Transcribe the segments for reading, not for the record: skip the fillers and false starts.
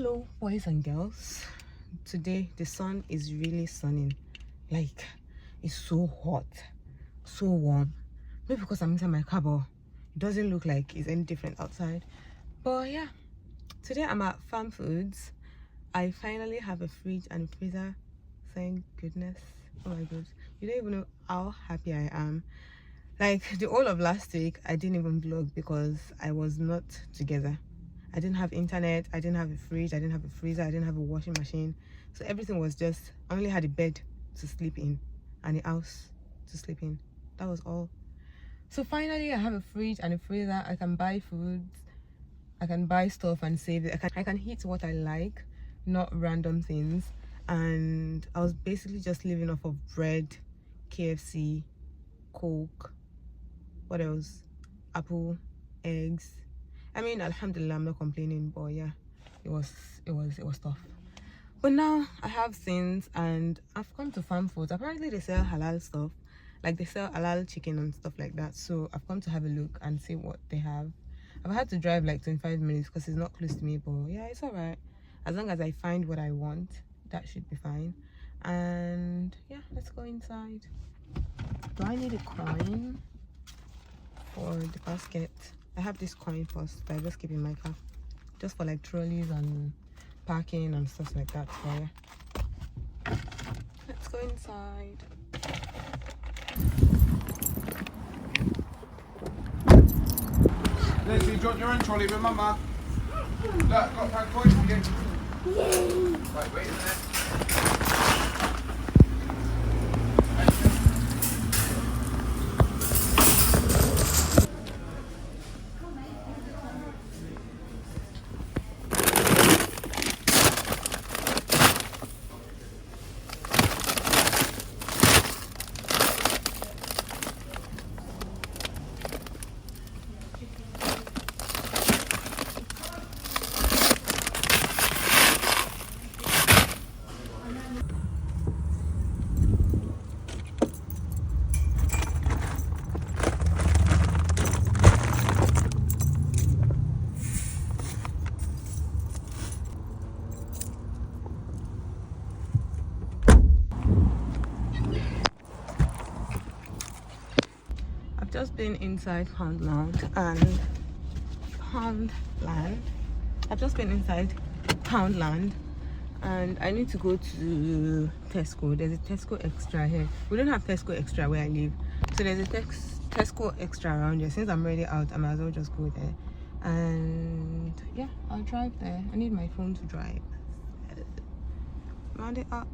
Hello boys and girls. Today the sun is really sunning, like it's so hot, so warm. Maybe because I'm inside my car, but it doesn't look like it's any different outside. But yeah, today I'm at Farm Foods. I finally have a fridge and freezer. Thank goodness. Oh my god, you don't even know how happy I am. Like the whole of last week I didn't even vlog because I was not together. I didn't have internet, I didn't have a fridge, I didn't have a freezer, I didn't have a washing machine. So everything was just, I only had a bed to sleep in and a house to sleep in. That was all. So finally I have a fridge and a freezer. I can buy foods, I can buy stuff and save it. I can eat what I like, not random things. And I was basically just living off of bread, KFC, Coke, what else? Apple, eggs. I mean, alhamdulillah, I'm not complaining, but yeah, it was tough. But now I have things and I've come to Farm Foods. Apparently they sell halal stuff, like they sell halal chicken and stuff like that. So I've come to have a look and see what they have. I've had to drive like 25 minutes because it's not close to me, but yeah, it's all right. As long as I find what I want, that should be fine. And yeah, let's go inside. Do I need a coin for the basket? I have this coin first that I just keep in my car, just for like trolleys and parking and stuff like that. So yeah, let's go inside. Lizzie, do you want your own trolley with Mama? Look, I've got that coin for you. Right, wait a minute. I've just been inside Poundland and I've just been inside Poundland and I need to go to Tesco. There's a Tesco Extra here. We don't have Tesco Extra where I live, so there's a Tesco Extra around here. Since I'm already out, I might as well just go there. And yeah, I'll drive there. I need my phone to drive. Round it up.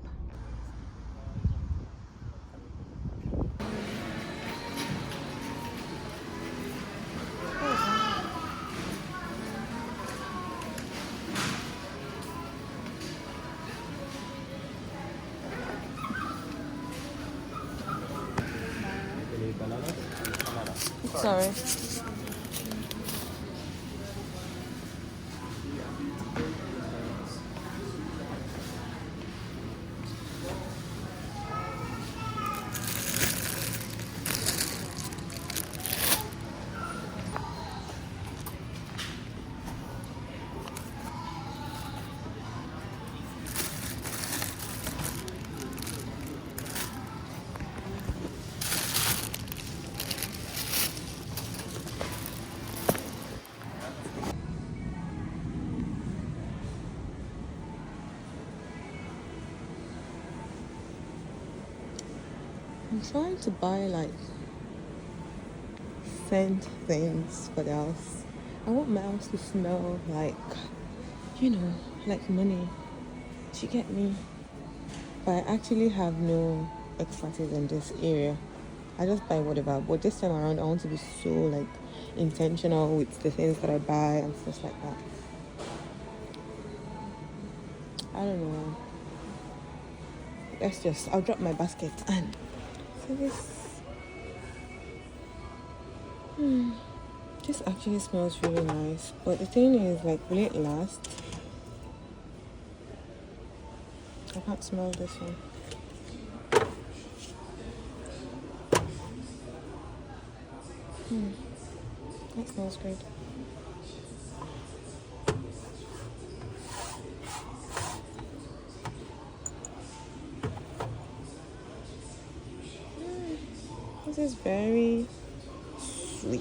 Sorry. I'm trying to buy like scent things for the house. I want my house to smell like, you know, like money. Do you get me? But I actually have no expertise in this area. I just buy whatever. But this time around, I want to be so like intentional with the things that I buy and stuff like that. I don't know. I'll drop my basket and so this actually smells really nice, but the thing is, like, will it last? I can't smell this one. That smells good. This is very sweet.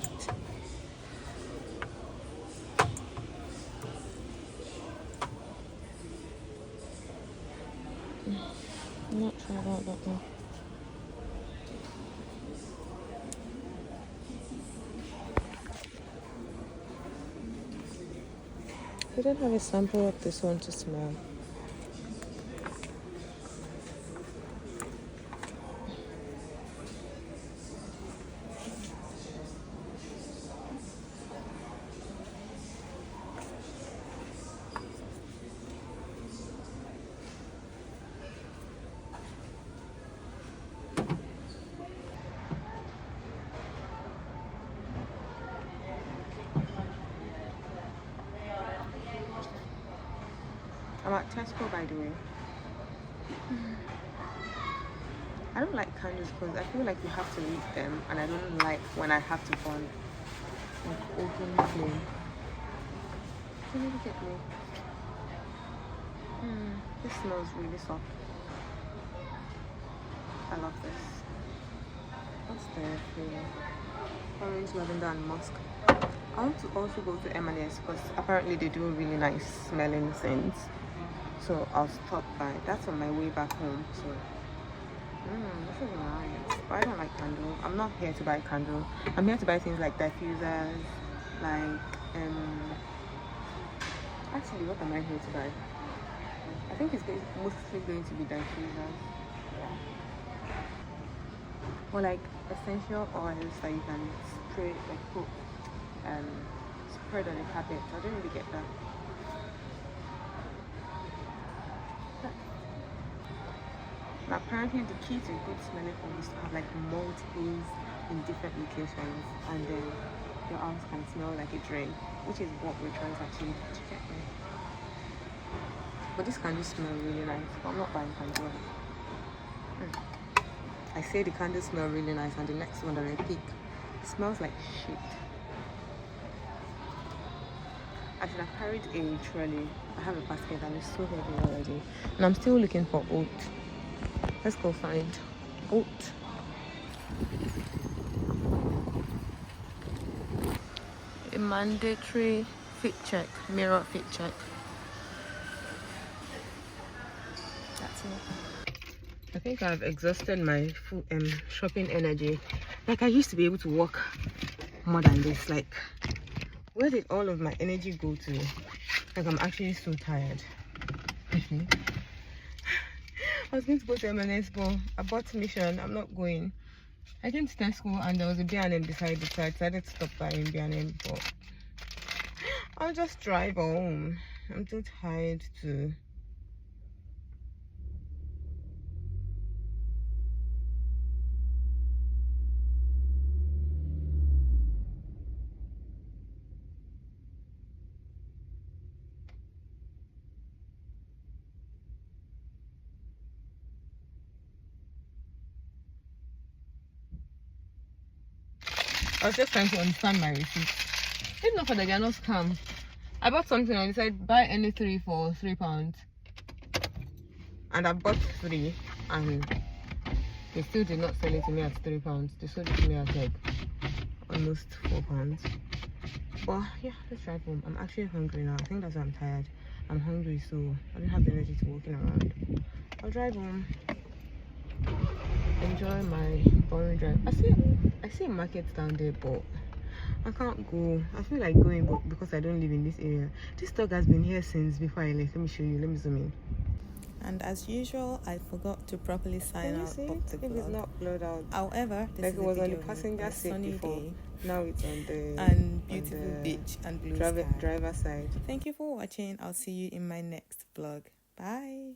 I'm not sure about that one. We don't have a sample of this one to smell. I'm at Tesco, by the way. I don't like candles because I feel like you have to lit them, and I don't like when I have to burn like open flame. Can you look at me? This smells really soft. I love this. What's the flavor? Orange, lavender, and musk. I want to also go to M&S because apparently they do really nice smelling scents. So I'll stop by. That's on my way back home. So this is nice. But I don't like candle. I'm not here to buy candle. I'm here to buy things like diffusers, like actually, what am I here to buy? I think it's mostly going to be diffusers. Or like essential oils that you can spray, like put spread on the carpet. I don't really get that. And apparently the key to good smelling food is to have like multiples in different locations, and then your house can smell like a dream, which is what we're trying to achieve. But this candle smell really nice, but I'm not buying candle. I say the candles smell really nice, and the next one that I pick smells like shit. I should have carried a trolley. I have a basket and it's so heavy already. And I'm still looking for oat. Let's go find oat. A mandatory fit check, mirror fit check. That's it. I think I've exhausted my food, shopping energy. Like I used to be able to walk more than this. Like, where did all of my energy go to? Like I'm actually so tired. I was going to go to M&S, but I bought mission. I'm not going. I came to Tesco and there was a B&M beside it, so I decided to stop buying B&M, but I'll just drive home. I'm too tired to. I was just trying to understand my receipt. If not for that, they are not scam. I bought something and they said buy any 3 for £3. And I bought 3 and they still did not sell it to me at £3. They sold it to me at like almost £4. But yeah, let's drive home. I'm actually hungry now. I think that's why I'm tired. I'm hungry, so I don't have the energy to walking around. I'll drive home. Enjoy my boring drive. I see markets down there, but I can't go. I feel like going, but because I don't live in this area. This dog has been here since before I left. Let me show you. Let me zoom in. And as usual, I forgot to properly sign out of the If it's vlog. not blurred out. However, this Like is it was a on the video passenger of a seat sunny before. day Now it's on the and beautiful beach and blue sky. driver side. Thank you for watching. I'll see you in my next vlog. Bye.